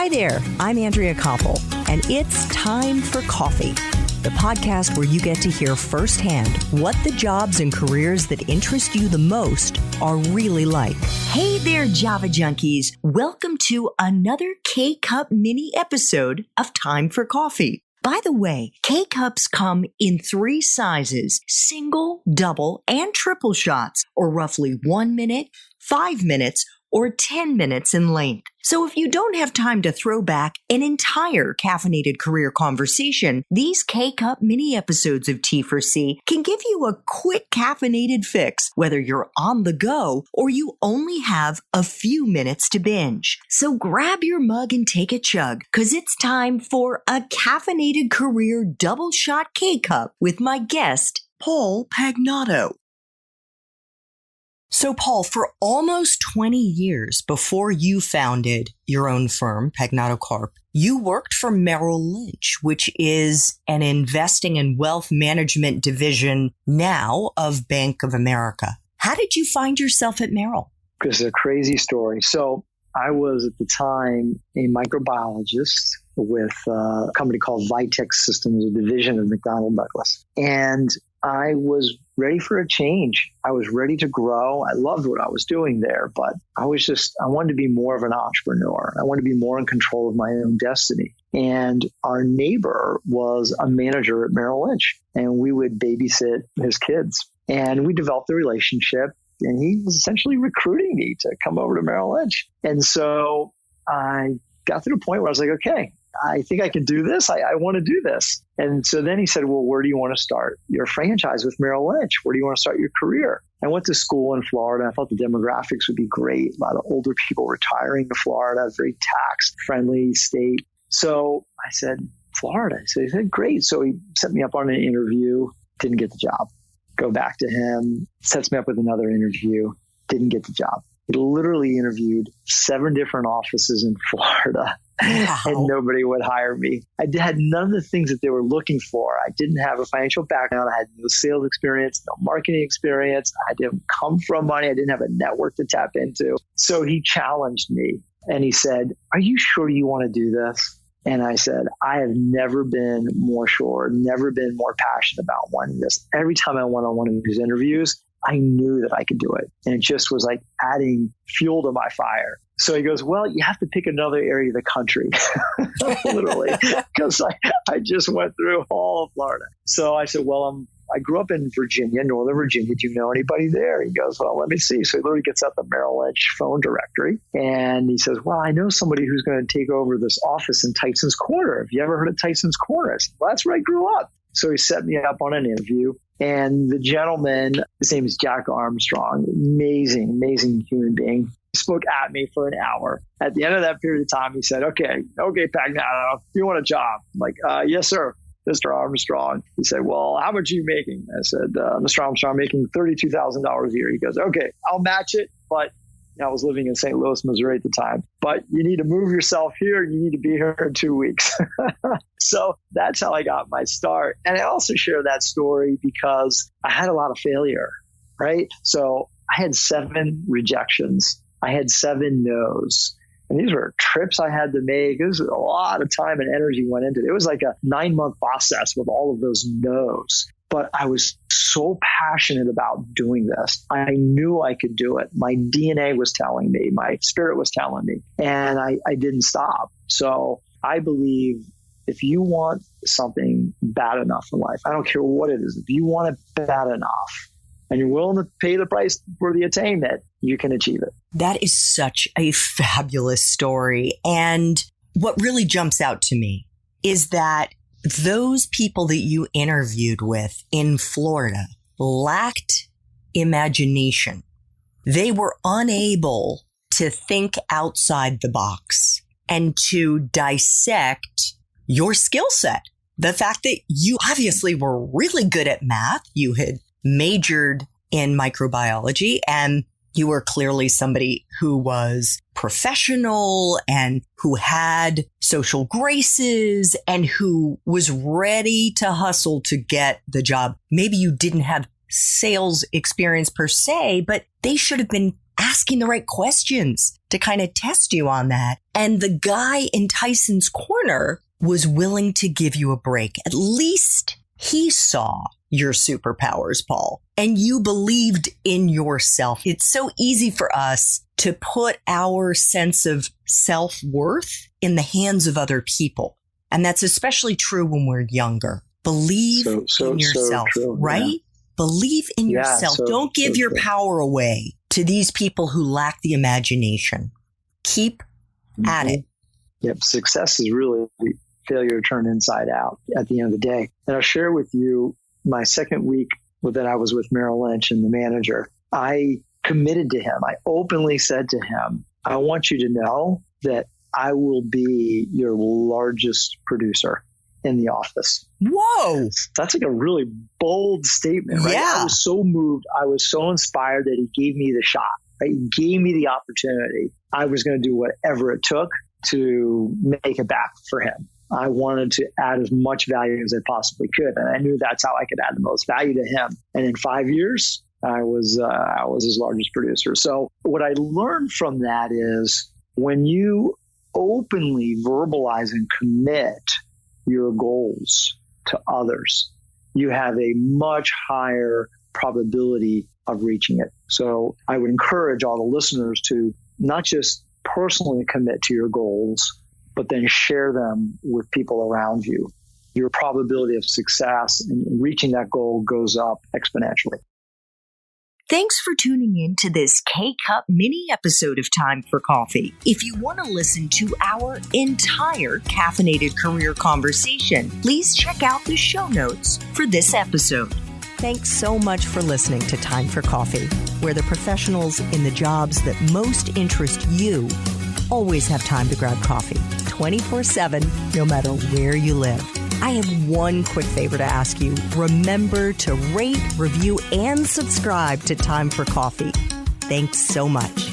Hi there, I'm Andrea Koppel, and it's time for coffee, the podcast where you get to hear firsthand what the jobs and careers that interest you the most are really like. Hey there, Java junkies. Welcome to another K-Cup mini episode of Time for Coffee. By the way, K-Cups come in 3 sizes, single, double, and triple shots, or roughly 1 minute, 5 minutes, or 10 minutes in length. So if you don't have time to throw back an entire caffeinated career conversation, these K-Cup mini episodes of T4C can give you a quick caffeinated fix, whether you're on the go or you only have a few minutes to binge. So grab your mug and take a chug, because it's time for a caffeinated career double shot K-Cup with my guest, Paul Pagnato. So, Paul, for almost 20 years before you founded your own firm, PagnatoKarp, you worked for Merrill Lynch, which is an investing and wealth management division now of Bank of America. How did you find yourself at Merrill? It's a crazy story. So I was at the time a microbiologist with a company called Vitex Systems, a division of McDonnell Douglas. And I was ready for a change. I was ready to grow. I loved what I was doing there, but I wanted to be more of an entrepreneur. I wanted to be more in control of my own destiny. And our neighbor was a manager at Merrill Lynch, and we would babysit his kids. And we developed a relationship, and he was essentially recruiting me to come over to Merrill Lynch. And so I got to the point where I was like, okay, I think I can do this. I want to do this. And so then he said, well, where do you want to start your franchise with Merrill Lynch? Where do you want to start your career? I went to school in Florida. I thought the demographics would be great. A lot of older people retiring to Florida, very tax-friendly state. So I said, Florida. So he said, great. So he set me up on an interview, didn't get the job. Go back to him, sets me up with another interview, didn't get the job. He literally interviewed 7 different offices in Florida. Wow. And nobody would hire me. I had none of the things that they were looking for. I didn't have a financial background. I had no sales experience, no marketing experience. I didn't come from money. I didn't have a network to tap into. So he challenged me and he said, are you sure you want to do this? And I said, I have never been more sure, never been more passionate about wanting this. Every time I went on one of these interviews, I knew that I could do it. And it just was like adding fuel to my fire. So he goes, well, you have to pick another area of the country, literally, because I just went through all of Florida. So I said, well, I grew up in Virginia, Northern Virginia. Do you know anybody there? He goes, well, let me see. So he literally gets out the Merrill Lynch phone directory and he says, well, I know somebody who's going to take over this office in Tyson's Corner. Have you ever heard of Tyson's Corner? I said, well, that's where I grew up. So he set me up on an interview. And the gentleman, his name is Jack Armstrong, amazing human being. He spoke at me for an hour. At the end of that period of time, he said, okay, Pagnato, you want a job? I'm like, yes, sir, Mr. Armstrong. He said, well, how much are you making? I said, Mr. Armstrong, I'm making $32,000 a year. He goes, okay, I'll match it, but I was living in St. Louis, Missouri at the time. But you need to move yourself here. You need to be here in 2 weeks. So that's how I got my start. And I also share that story because I had a lot of failure, right? So I had 7 rejections. I had 7 no's. And these were trips I had to make. It was a lot of time and energy went into it. It was like a 9-month process with all of those no's. But I was so passionate about doing this. I knew I could do it. My DNA was telling me, my spirit was telling me, and I didn't stop. So I believe if you want something bad enough in life, I don't care what it is, if you want it bad enough and you're willing to pay the price for the attainment, you can achieve it. That is such a fabulous story. And what really jumps out to me is that those people that you interviewed with in Florida lacked imagination. They were unable to think outside the box and to dissect your skill set. The fact that you obviously were really good at math, you had majored in microbiology, and you were clearly somebody who was professional and who had social graces and who was ready to hustle to get the job. Maybe you didn't have sales experience per se, but they should have been asking the right questions to kind of test you on that. And the guy in Tyson's corner was willing to give you a break. At least he saw your superpowers, Paul, and you believed in yourself. It's so easy for us to put our sense of self-worth in the hands of other people. And that's especially true when we're younger. Believe in yourself, so true, right? Yeah. Believe in yourself. Don't give your power away to these people who lack the imagination. Keep at it. Yep. Success is really failure turned inside out at the end of the day. And I'll share with you my second week that I was with Merrill Lynch and the manager. I committed to him. I openly said to him, I want you to know that I will be your largest producer in the office. Whoa. That's like a really bold statement, right? Yeah. I was so moved. I was so inspired that he gave me the shot, right? He gave me the opportunity. I was going to do whatever it took to make it back for him. I wanted to add as much value as I possibly could. And I knew that's how I could add the most value to him. And in 5 years, I was his largest producer. So what I learned from that is when you openly verbalize and commit your goals to others, you have a much higher probability of reaching it. So I would encourage all the listeners to not just personally commit to your goals, but then share them with people around you. Your probability of success in reaching that goal goes up exponentially. Thanks for tuning in to this K-Cup mini episode of Time for Coffee. If you want to listen to our entire caffeinated career conversation, please check out the show notes for this episode. Thanks so much for listening to Time for Coffee, where the professionals in the jobs that most interest you always have time to grab coffee 24/7, no matter where you live. I have one quick favor to ask you. Remember to rate, review, and subscribe to Time for Coffee. Thanks so much.